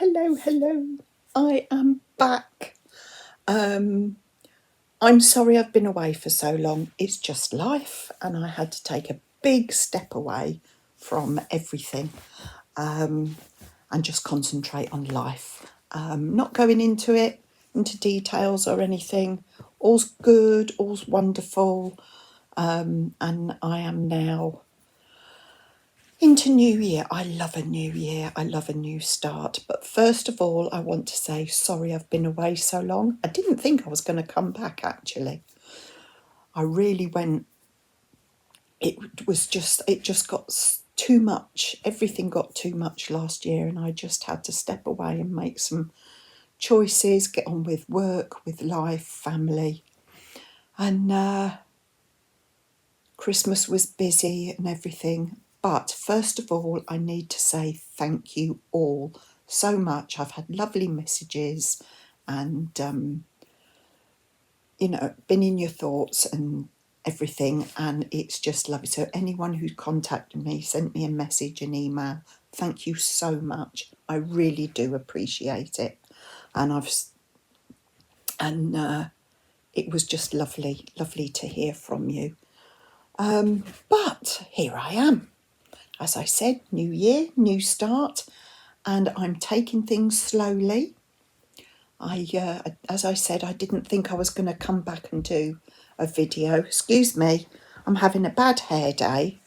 Hello. I am back. I'm sorry I've been away for so long. It's just life, and I had to take a big step away from everything and just concentrate on life. Not going into details or anything. All's good, all's wonderful, and I am now into New Year. I love a new year. I love a new start. But first of all, I want to say sorry I've been away so long. I didn't think I was going to come back, actually. I really went. It just got too much. Everything got too much last year, and I just had to step away and make some choices, get on with work, with life, family. And Christmas was busy and everything. But first of all, I need to say thank you all so much. I've had lovely messages and, been in your thoughts and everything. And it's just lovely. So anyone who contacted me, sent me a message, an email, thank you so much. I really do appreciate it. And it was just lovely to hear from you. But here I am. As I said, new year, new start, and I'm taking things slowly. As I said, I didn't think I was going to come back and do a video. Excuse me, I'm having a bad hair day.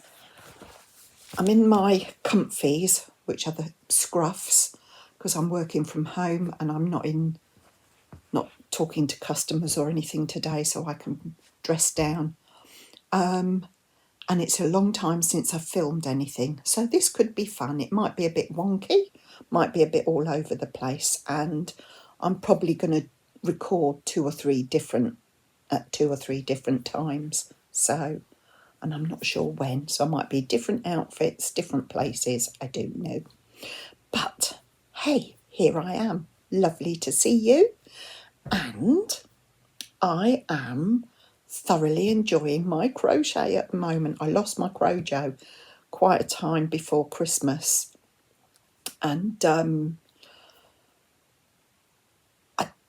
I'm in my comfies, which are the scruffs, because I'm working from home and I'm not talking to customers or anything today, so I can dress down. And it's a long time since I've filmed anything, so this could be fun. It might be a bit wonky, might be a bit all over the place, and I'm probably going to record two or three different times. So, and I'm not sure when, so I might be different outfits, different places, I don't know. But hey, here I am. Lovely to see you, and I am thoroughly enjoying my crochet at the moment. I lost my crojo quite a time before Christmas, and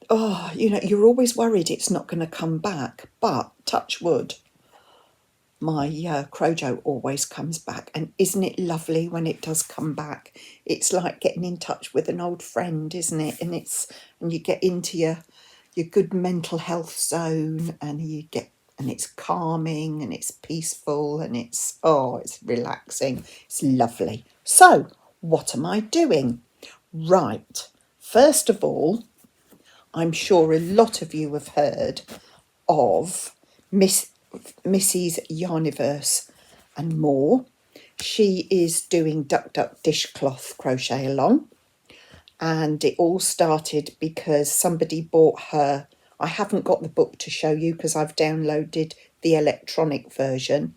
you're always worried it's not going to come back, but touch wood, my crojo always comes back. And isn't it lovely when it does come back? It's like getting in touch with an old friend, isn't it? And you get into your good mental health zone, and it's calming and it's peaceful and it's relaxing. It's lovely. So what am I doing? Right. First of all, I'm sure a lot of you have heard of Mrs. Yarniverse and more. She is doing Duck Dishcloth crochet along. And it all started because somebody bought her. I haven't got the book to show you because I've downloaded the electronic version,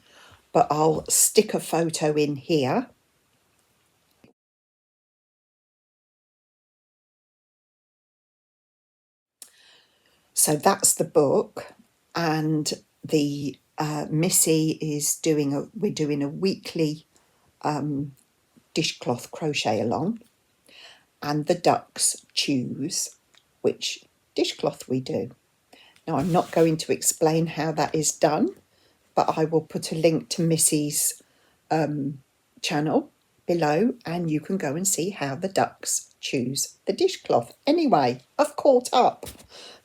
but I'll stick a photo in here. So that's the book, and the Missy is we're doing a weekly dishcloth crochet along, and the ducks choose which dishcloth we do. Now, I'm not going to explain how that is done, but I will put a link to Missy's channel below, and you can go and see how the ducks choose the dishcloth. Anyway, I've caught up.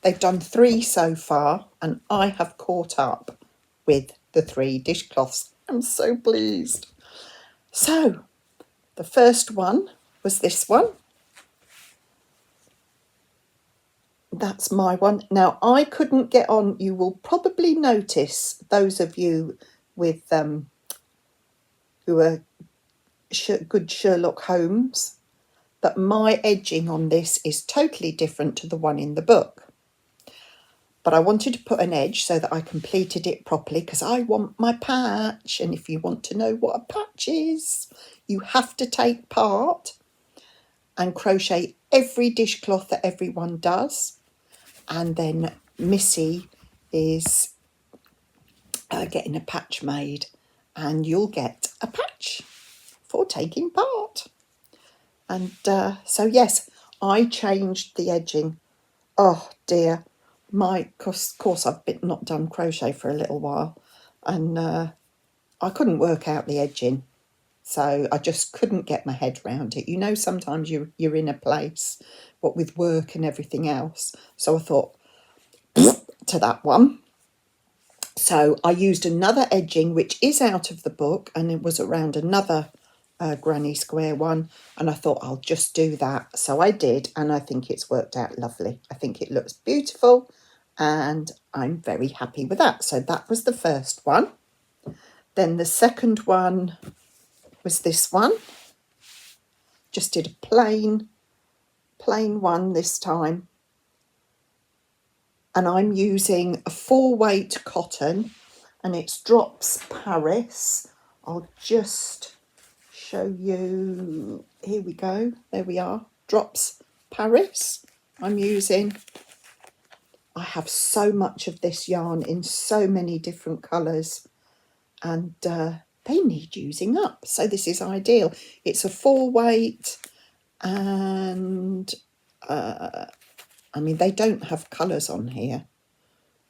They've done 3 so far, and I have caught up with the 3 dishcloths. I'm so pleased. So, the first one was this one. That's my one. Now, I couldn't get on. You will probably notice, those of you with who are good Sherlock Holmes, that my edging on this is totally different to the one in the book. But I wanted to put an edge so that I completed it properly, because I want my patch. And if you want to know what a patch is, you have to take part and crochet every dishcloth that everyone does. And then Missy is getting a patch made, and you'll get a patch for taking part. And so yes, I changed the edging. Oh dear, of course I've not done crochet for a little while, and I couldn't work out the edging, so I just couldn't get my head around it. You know, sometimes you're in a place, what with work and everything else. So I thought to that one. So I used another edging, which is out of the book, and it was around another granny square one, and I thought I'll just do that. So I did, and I think it's worked out lovely. I think it looks beautiful, and I'm very happy with that. So that was the first one. Then the second one was this one. Just did a plain one this time. And I'm using a 4-weight cotton, and it's Drops Paris. I'll just show you. Here we go. There we are. Drops Paris. I'm using. I have so much of this yarn in so many different colours, and they need using up. So this is ideal. It's a 4-weight, and I mean, they don't have colours on here.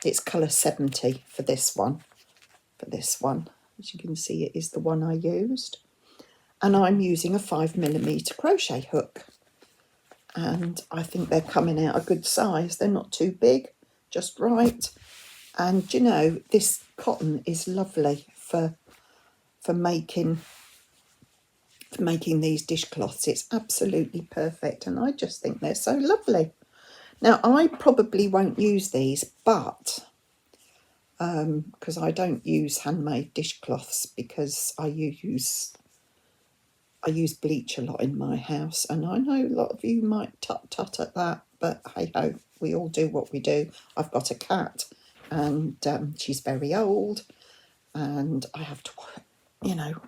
It's colour 70 for this one. As you can see, it is the one I used. And I'm using a 5mm crochet hook. And I think they're coming out a good size. They're not too big, just right. And, you know, this cotton is lovely for making these dishcloths. It's absolutely perfect. And I just think they're so lovely. Now, I probably won't use these, but because I don't use handmade dishcloths, because I use bleach a lot in my house, and I know a lot of you might tut at that, but hey ho, we all do what we do. I've got a cat, and she's very old, and I have to, you know,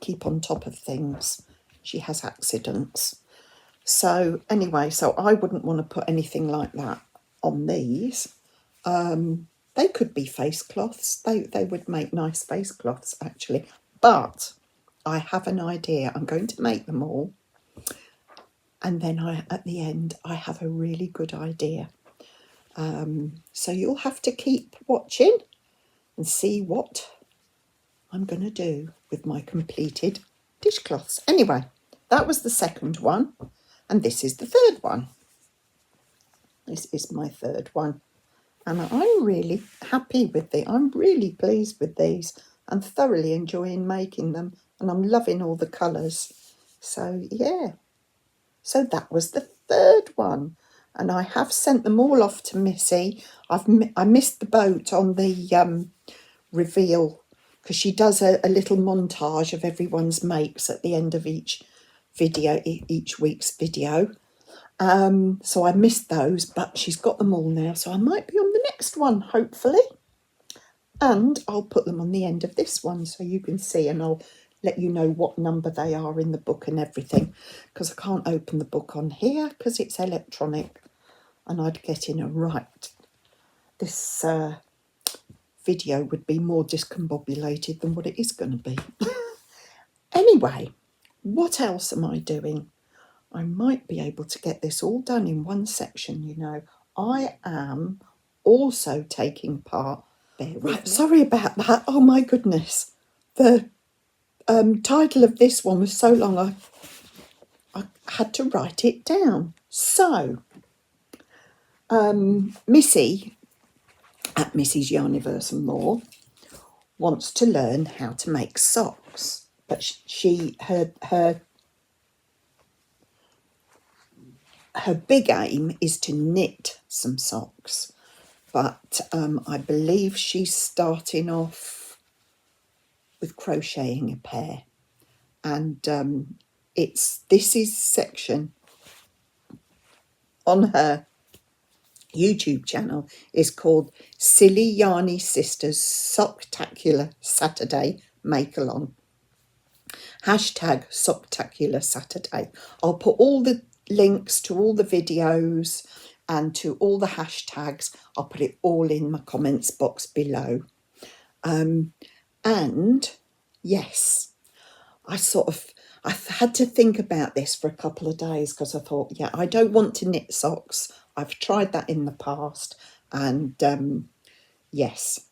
keep on top of things. She has accidents. So anyway, so I wouldn't want to put anything like that on these. They could be face cloths. They would make nice face cloths, actually. But I have an idea. I'm going to make them all. And then at the end, I have a really good idea. So you'll have to keep watching and see what I'm going to do with my completed dishcloths. Anyway, that was the second one. And this is the third one. This is my third one. And I'm really happy with it. I'm really pleased with these. I'm thoroughly enjoying making them. And I'm loving all the colours. So, yeah. So that was the third one. And I have sent them all off to Missy. I missed the boat on the reveal, because she does a little montage of everyone's makes at the end of each week's video. So I missed those, but she's got them all now, so I might be on the next one, hopefully. And I'll put them on the end of this one so you can see, and I'll let you know what number they are in the book and everything, because I can't open the book on here because it's electronic, and I'd get in a right. This video would be more discombobulated than what it is going to be. Anyway, what else am I doing? I might be able to get this all done in one section, you know. I am also taking part. Right, sorry about that. Oh my goodness. The title of this one was so long I had to write it down. So, Missy at Missy's Yarniverse and More wants to learn how to make socks, but her big aim is to knit some socks, but I believe she's starting off with crocheting a pair, and this is section on her YouTube channel is called Silly Yarny Sisters Socktacular Saturday Make Along. #Socktacular Saturday. I'll put all the links to all the videos and to all the hashtags. I'll put it all in my comments box below. And yes, I had to think about this for a couple of days because I thought, yeah, I don't want to knit socks. I've tried that in the past, and yes,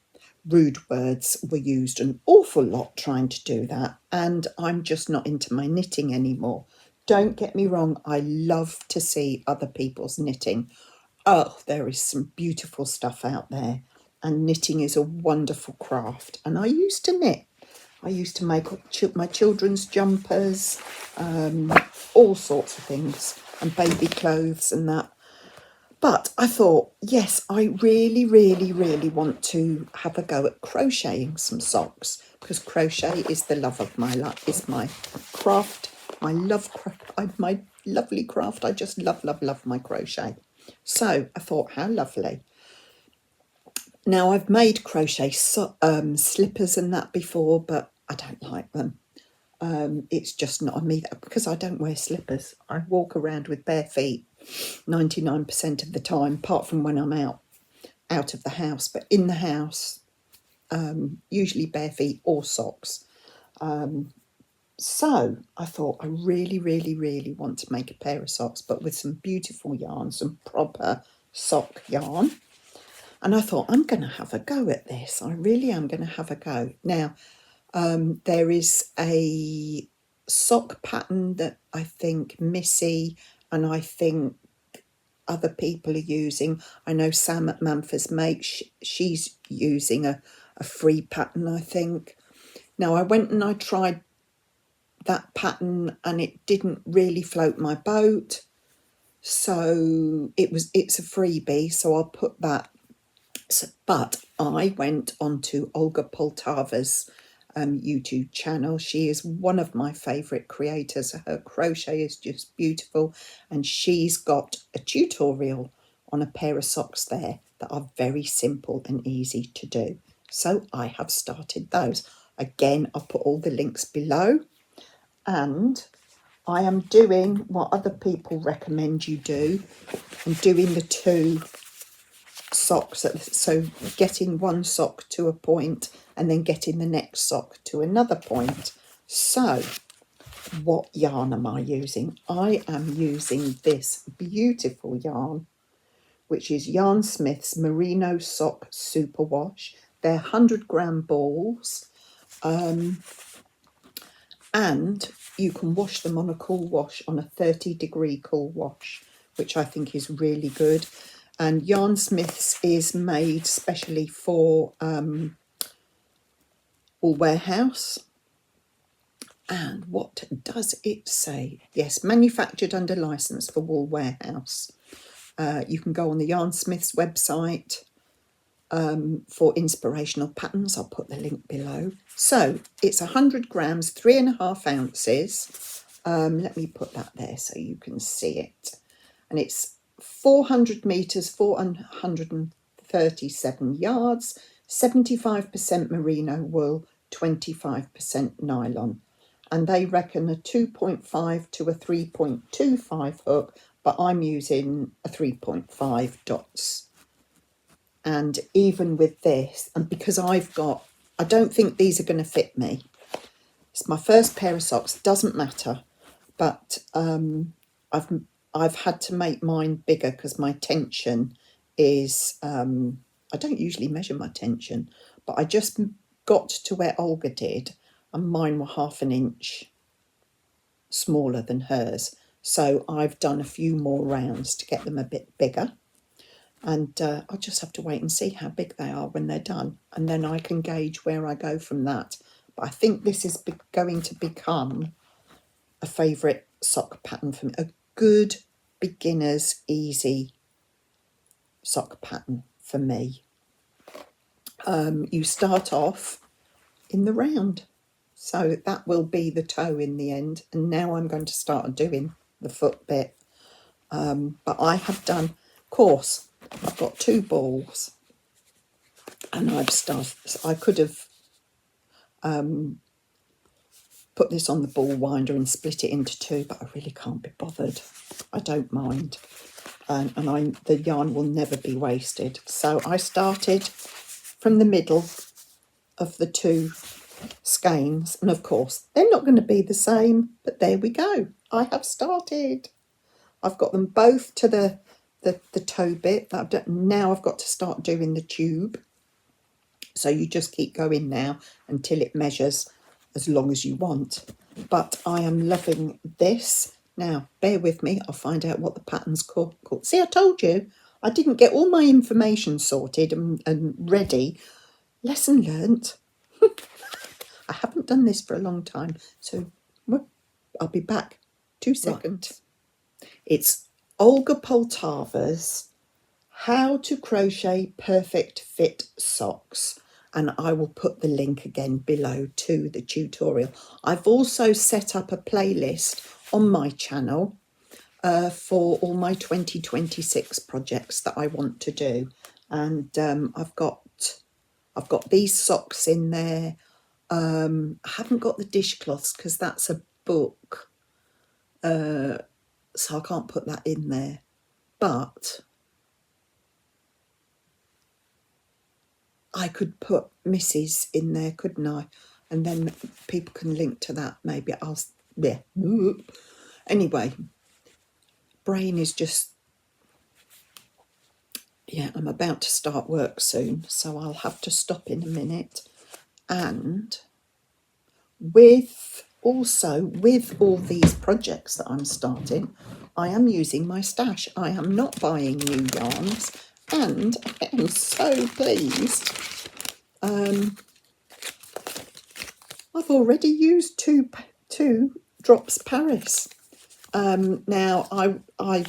rude words were used an awful lot trying to do that, and I'm just not into my knitting anymore. Don't get me wrong, I love to see other people's knitting. Oh, there is some beautiful stuff out there, and knitting is a wonderful craft. And I used to knit. I used to make my children's jumpers, all sorts of things, and baby clothes and that. But I thought, yes, I really, really, really want to have a go at crocheting some socks, because crochet is the love of my life. It's my craft, my lovely craft. I just love, love, love my crochet. So I thought, how lovely. Now, I've made crochet slippers and that before, but I don't like them. It's just not on me, because I don't wear slippers. I walk around with bare feet 99% of the time, apart from when I'm out of the house. But in the house, usually bare feet or socks. So I thought, I really, really, really want to make a pair of socks, but with some beautiful yarn, some proper sock yarn. And I thought, I'm going to have a go at this. I really am going to have a go. Now, there is a sock pattern that I think Missy and I think other people are using. I know Sam at Manford's Make, she's using a free pattern, I think. Now, I went and I tried that pattern and it didn't really float my boat. So it's a freebie, so I'll put that. So, but I went onto Olga Poltava's YouTube channel. She is one of my favourite creators. Her crochet is just beautiful, and she's got a tutorial on a pair of socks there that are very simple and easy to do. So I have started those. Again, I'll put all the links below, and I am doing what other people recommend you do. I'm doing the two socks, so getting one sock to a point and then getting the next sock to another point. So what yarn am I using? I am using this beautiful yarn, which is Yarn Smith's Merino Sock Superwash. They're 100-gram balls, and you can wash them on a cool wash, on a 30-degree cool wash, which I think is really good. And Yarn Smith's is made specially for Wool Warehouse. And what does it say? Yes, manufactured under licence for Wool Warehouse. You can go on the Yarn Smith's website for inspirational patterns. I'll put the link below. So it's 100 grams, 3.5 ounces. Let me put that there so you can see it. And it's 400 metres, 437 yards, 75% merino wool, 25% nylon. And they reckon a 2.5 to a 3.25 hook, but I'm using a 3.5 dots. And even with this, and because I don't think these are going to fit me. It's my first pair of socks, doesn't matter, but I've had to make mine bigger because my tension is, I don't usually measure my tension, but I just got to where Olga did, and mine were 1/2 inch smaller than hers. So I've done a few more rounds to get them a bit bigger. And I'll just have to wait and see how big they are when they're done. And then I can gauge where I go from that. But I think this is going to become a favourite sock pattern for me. A good beginner's easy sock pattern for me. You start off in the round. So that will be the toe in the end. And now I'm going to start doing the foot bit. But I have done, of course, I've got 2 balls. And I've started, I could have put this on the ball winder and split it into 2, but I really can't be bothered. I don't mind. And the yarn will never be wasted. So I started from the middle of the 2 skeins, and of course they're not going to be the same, but there we go. I have started. I've got them both to the toe bit. Now I've got to start doing the tube. So you just keep going now until it measures as long as you want. But I am loving this. Now, bear with me. I'll find out what the pattern's called. See, I told you. I didn't get all my information sorted and ready. Lesson learnt. I haven't done this for a long time. So I'll be back. 2 seconds. Right. It's Olga Poltava's How to Crochet Perfect Fit Socks. And I will put the link again below to the tutorial. I've also set up a playlist on my channel for all my 2026 projects that I want to do. And I've got these socks in there. I haven't got the dishcloths because that's a book. So I can't put that in there. But I could put Missy's in there, couldn't I? And then people can link to that. Maybe yeah. Anyway, brain is just, yeah, I'm about to start work soon, so I'll have to stop in a minute. And with all these projects that I'm starting, I am using my stash. I am not buying new yarns. And I am so pleased. I've already used two drops Paris. Now I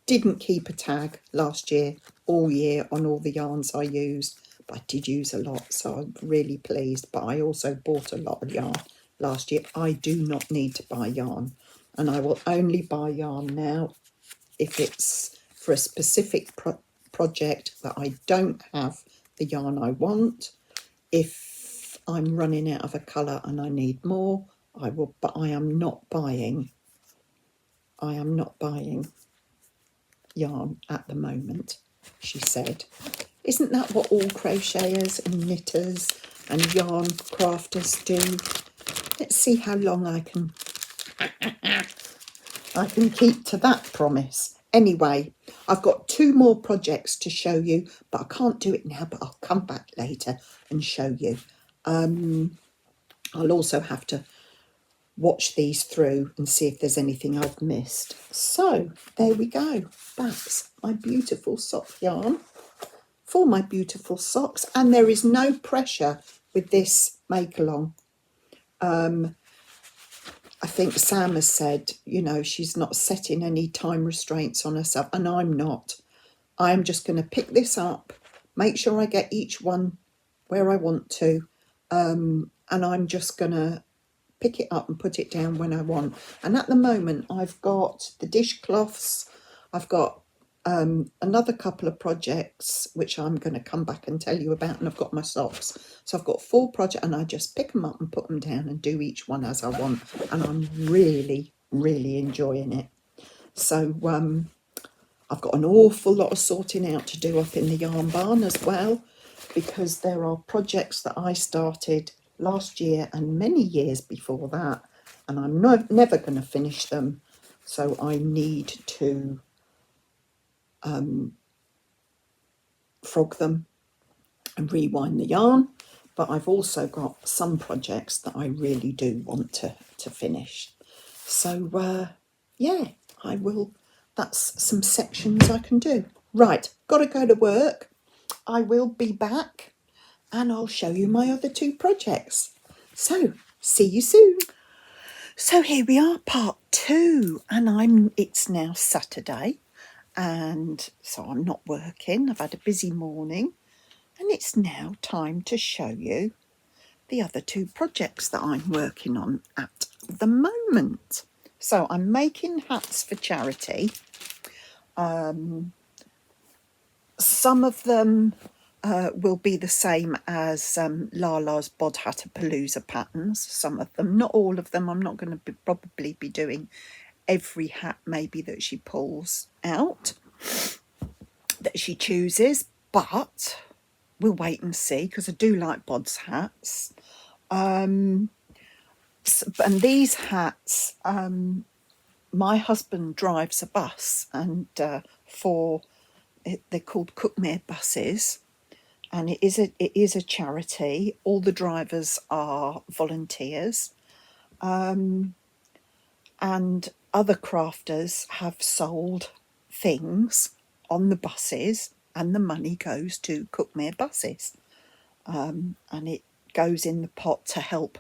didn't keep a tag last year, all year, on all the yarns I used, but I did use a lot, so I'm really pleased. But I also bought a lot of yarn last year. I do not need to buy yarn, and I will only buy yarn now if it's for a specific project that I don't have the yarn I want. If I'm running out of a colour and I need more, I will. But I am not buying yarn at the moment, she said. Isn't that what all crocheters and knitters and yarn crafters do? Let's see how long I can keep to that promise. Anyway, I've got 2 more projects to show you, but I can't do it now, but I'll come back later and show you. I'll also have to watch these through and see if there's anything I've missed. So there we go. That's my beautiful sock yarn for my beautiful socks, and there is no pressure with this make along. I think Sam has said, she's not setting any time restraints on herself, and I'm not. I'm just going to pick this up, make sure I get each one where I want to, and I'm just going to pick it up and put it down when I want. And at the moment, I've got the dishcloths, I've got another couple of projects which I'm going to come back and tell you about, and I've got my socks. So I've got 4 projects, and I just pick them up and put them down and do each one as I want, and I'm really enjoying it. So I've got an awful lot of sorting out to do up in the yarn barn as well, because there are projects that I started last year and many years before that, and I'm never going to finish them, so I need to frog them and rewind the yarn. But I've also got some projects that I really do want to finish. So yeah, I will. That's some sections I can do. Right, got to go to work. I will be back and I'll show you my other 2 projects. So see you soon. So here we are, part 2, and it's now Saturday, and so I'm not working. I've had a busy morning, and it's now time to show you the other 2 projects that I'm working on at the moment. So I'm making hats for charity. Some of them will be the same as Lala's Bod Hatapalooza patterns. Some of them, not all of them. I'm not going to probably be doing every hat maybe that she pulls out, that she chooses, but we'll wait and see, because I do like Bod's hats. And these hats, my husband drives a bus, and they're called Cookmere buses, and it is a charity. All the drivers are volunteers, and other crafters have sold things on the buses, and the money goes to Cookmere buses, and it goes in the pot to help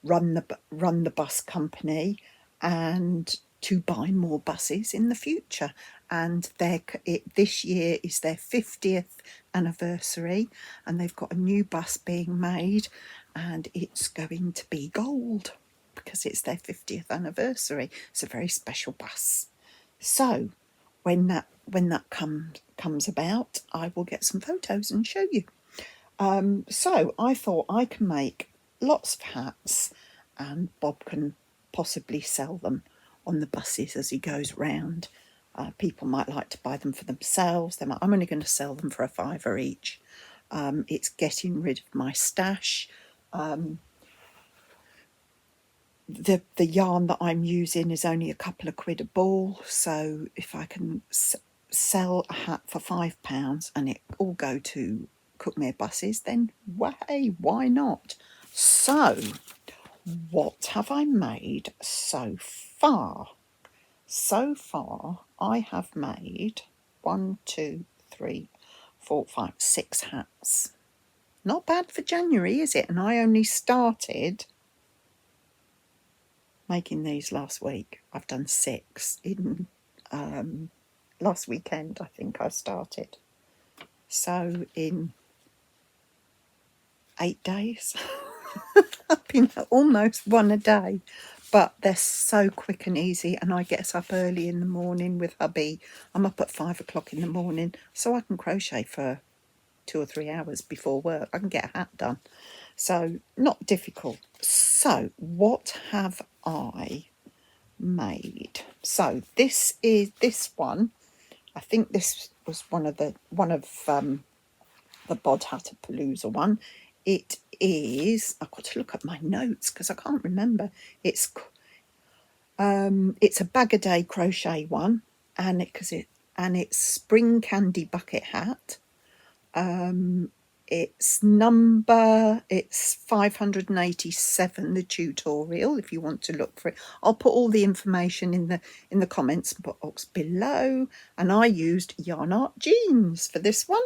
run the bus company and to buy more buses in the future. And this year is their 50th anniversary, and they've got a new bus being made, and it's going to be gold because it's their 50th anniversary. It's a very special bus. So when that comes about, I will get some photos and show you. So I thought I can make lots of hats, and Bob can possibly sell them on the buses as he goes round. People might like to buy them for themselves. I'm only going to sell them for £5 each. It's getting rid of my stash. The yarn that I'm using is only a couple of quid a ball, so if I can sell a hat for £5 and it all go to Cookmere buses, then hey, why not? So what have I made so far? So far I have made 6 hats. Not bad for January, is it? And I only started making these last week. I've done 6 in last weekend, I think I started. So in 8 days, I've been almost one a day. But they're so quick and easy, and I get up early in the morning with hubby. I'm up at 5 o'clock in the morning, so I can crochet for 2 or 3 hours before work. I can get a hat done. So not difficult. So what have I made? So this one. I think this was one of the Bod Hatterpalooza one. It is. I've got to look at my notes because I can't remember. It's a bag a day crochet one, and it's spring candy bucket hat. It's 587, the tutorial, if you want to look for it. I'll put all the information in the comments box below. And I used Yarn Art jeans for this one.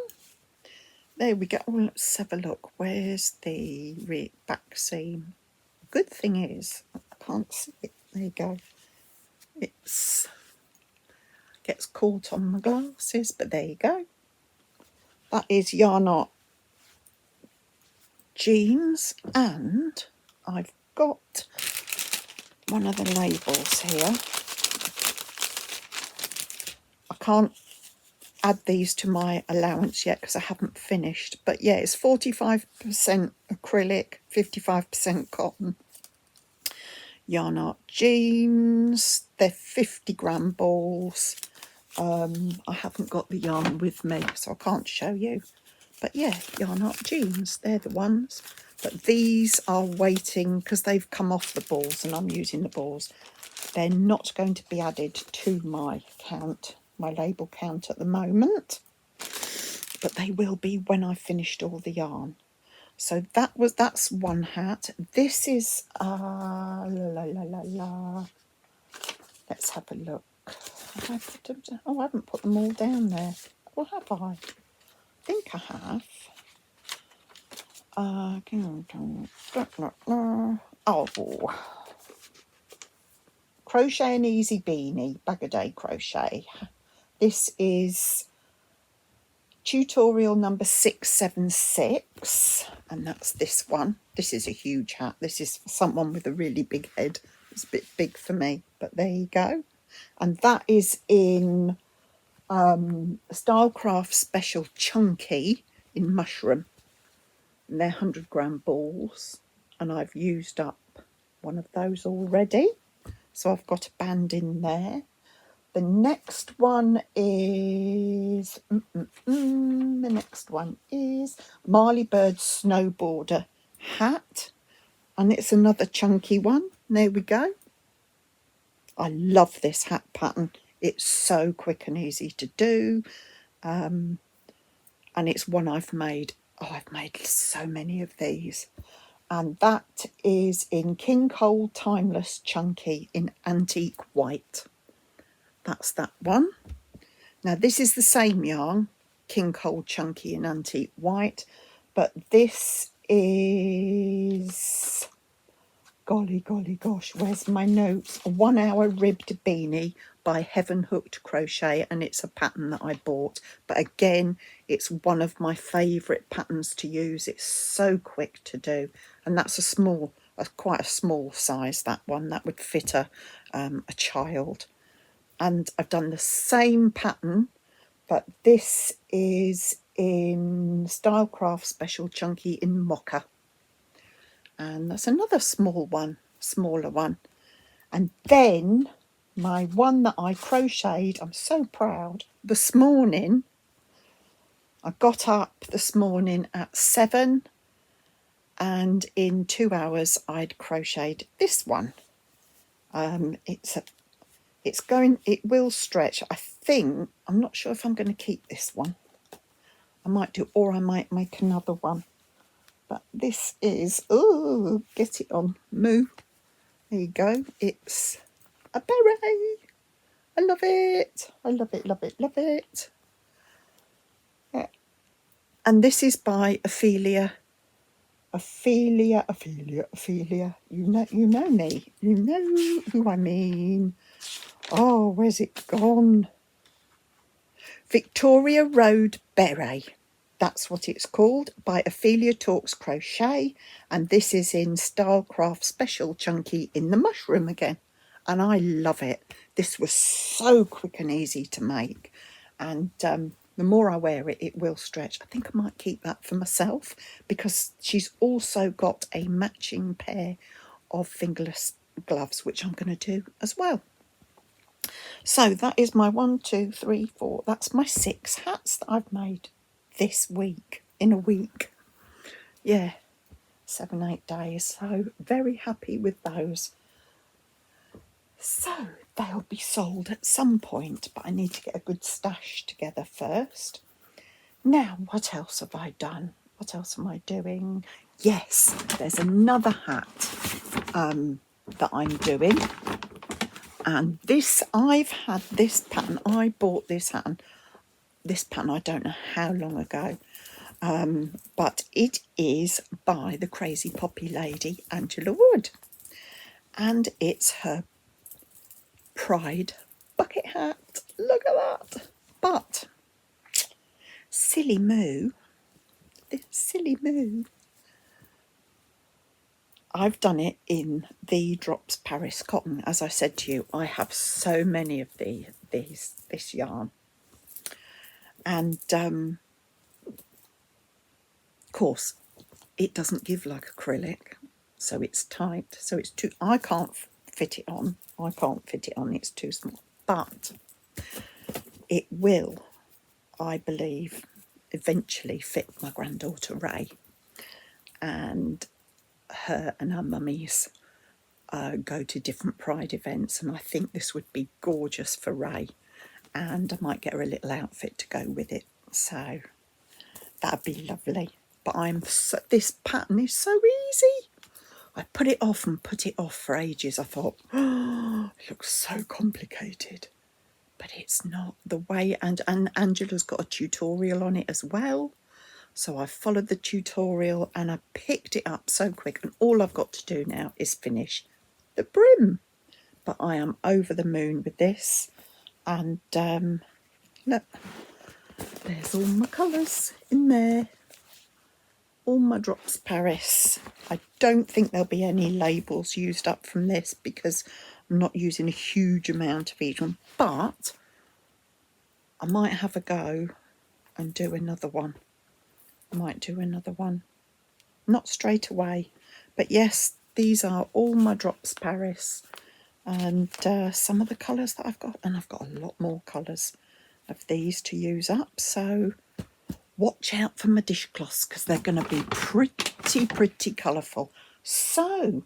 There we go. Oh, let's have a look. Where's the back seam? Good thing is I can't see it. There you go. It's gets caught on my glasses, but there you go. That is Yarn Art jeans, and I've got one of the labels here. I can't add these to my allowance yet because I haven't finished, but yeah, it's 45% acrylic, 55% cotton. Yarn Art jeans, they're 50-gram balls. I haven't got the yarn with me, so I can't show you. But yeah, Yarn Art jeans, they're the ones. But these are waiting because they've come off the balls and I'm using the balls. They're not going to be added to my count, my label count at the moment. But they will be when I've finished all the yarn. So that's one hat. This is let's have a look. Have I put them down? Oh, I haven't put them all down there. Or have I? I think I have. Oh, Crochet and Easy Beanie, bag a day crochet. This is tutorial number 676, and that's this one. This is a huge hat. This is for someone with a really big head. It's a bit big for me, but there you go. And that is in Stylecraft Special Chunky in mushroom. And they're 100-gram balls, and I've used up one of those already, so I've got a band in there. The next one is Marley Bird Snowboarder hat. and it's another chunky one. There we go. I love this hat pattern. It's so quick and easy to do, and it's one I've made. Oh, I've made so many of these. And that is in King Cole Timeless Chunky in Antique White. That's that one. Now this is the same yarn, King Cole Chunky in Antique White, but this is, golly gosh, where's my notes? A 1 hour ribbed beanie by Heaven Hooked Crochet, and it's a pattern that I bought. But again, it's one of my favourite patterns to use. It's so quick to do, and that's quite a small size, that one. That would fit a child. And I've done the same pattern, but this is in Stylecraft Special Chunky in Mocha. And that's another smaller one. And then my one that I crocheted, I'm so proud, this morning. I got up this morning at 7, and in 2 hours I'd crocheted this one. It will stretch. I think, I'm not sure if I'm going to keep this one. I might do, or I might make another one. But this is, oh, get it on, moo. There you go. It's a beret. I love it. I love it, love it, love it. Yeah. And this is by Ophelia. Ophelia. You know me. You know who I mean. Oh, where's it gone? Victoria Road Beret. That's what it's called, by Ophelia Talks Crochet, and this is in Stylecraft Special Chunky in the mushroom again, and I love it. This was so quick and easy to make, and the more I wear it, it will stretch. I think I might keep that for myself, because she's also got a matching pair of fingerless gloves, which I'm going to do as well. So that is my 1, 2, 3, 4. That's my 6 hats that I've made this week, in a week. Yeah, 7, 8 days. So very happy with those. So they'll be sold at some point, but I need to get a good stash together first. Now, what else have I done? What else am I doing? Yes, there's another hat that I'm doing. And this, I've had this pattern. I bought this pattern I don't know how long ago. But it is by the Crazy Poppy Lady, Angela Wood. And it's her Pride bucket hat. Look at that. But silly moo, I've done it in the Drops Paris cotton. As I said to you, I have so many of this yarn. And of course, it doesn't give like acrylic, so it's tight. So it's too, I can't fit it on. It's too small. But it will, I believe, eventually fit my granddaughter Ray. And her and her mummies go to different Pride events, and I think this would be gorgeous for Ray. And I might get her a little outfit to go with it. So that'd be lovely. But this pattern is so easy. I put it off and put it off for ages. I thought, oh, it looks so complicated. But it's not the way. And Angela's got a tutorial on it as well. So I followed the tutorial and I picked it up so quick. And all I've got to do now is finish the brim. But I am over the moon with this. And look, there's all my colours in there. All my Drops Paris. I don't think there'll be any labels used up from this because I'm not using a huge amount of each one. But I might have a go and do another one. Not straight away. But yes, these are all my Drops Paris. And some of the colours that I've got. And I've got a lot more colours of these to use up. So watch out for my dishcloths because they're going to be pretty colourful. So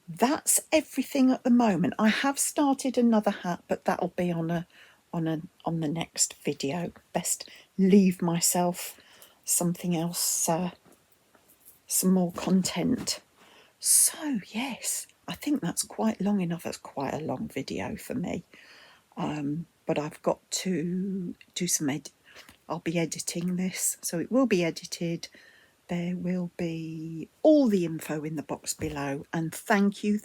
that's everything at the moment. I have started another hat, but that'll be on the next video. Best leave myself something else, some more content. So yes, I think that's quite long enough. That's quite a long video for me. But I've got to do some I'll be editing this, so it will be edited. There will be all the info in the box below. And thank you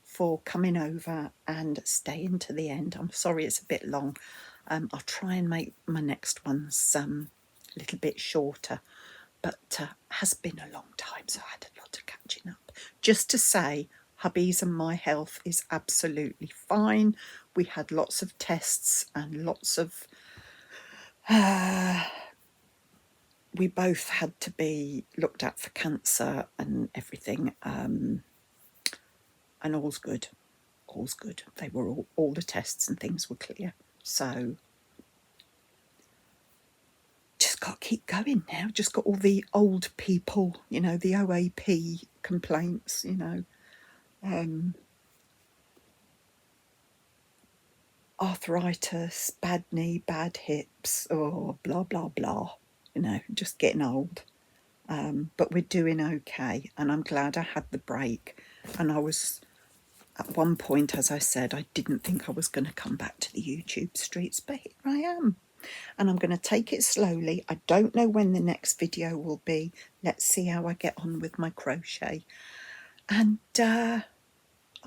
for coming over and staying to the end. I'm sorry it's a bit long. I'll try and make my next ones a little bit shorter. But has been a long time, so I had a lot of catching up. Just to say, hubby's and my health is absolutely fine. We had lots of tests and lots of... we both had to be looked at for cancer and everything, and all's good. All's good. They were all the tests and things were clear. So just got to keep going now. Just got all the old people, you know, the OAP complaints, you know, arthritis, bad knee, bad hips, or blah, blah, blah, you know, just getting old. But we're doing okay, and I'm glad I had the break. And I was, at one point, as I said, I didn't think I was going to come back to the YouTube streets, but here I am. And I'm going to take it slowly. I don't know when the next video will be. Let's see how I get on with my crochet. And I'll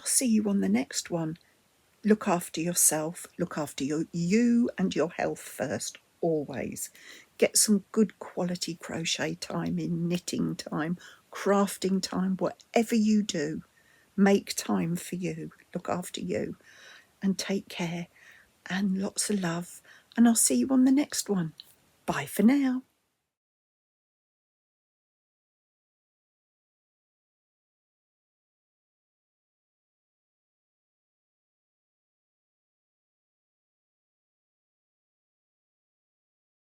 see you on the next one. Look after yourself. Look after you and your health first, always. Get some good quality crochet time in, knitting time, crafting time, whatever you do. Make time for you. Look after you. And take care. And lots of love. And I'll see you on the next one. Bye for now.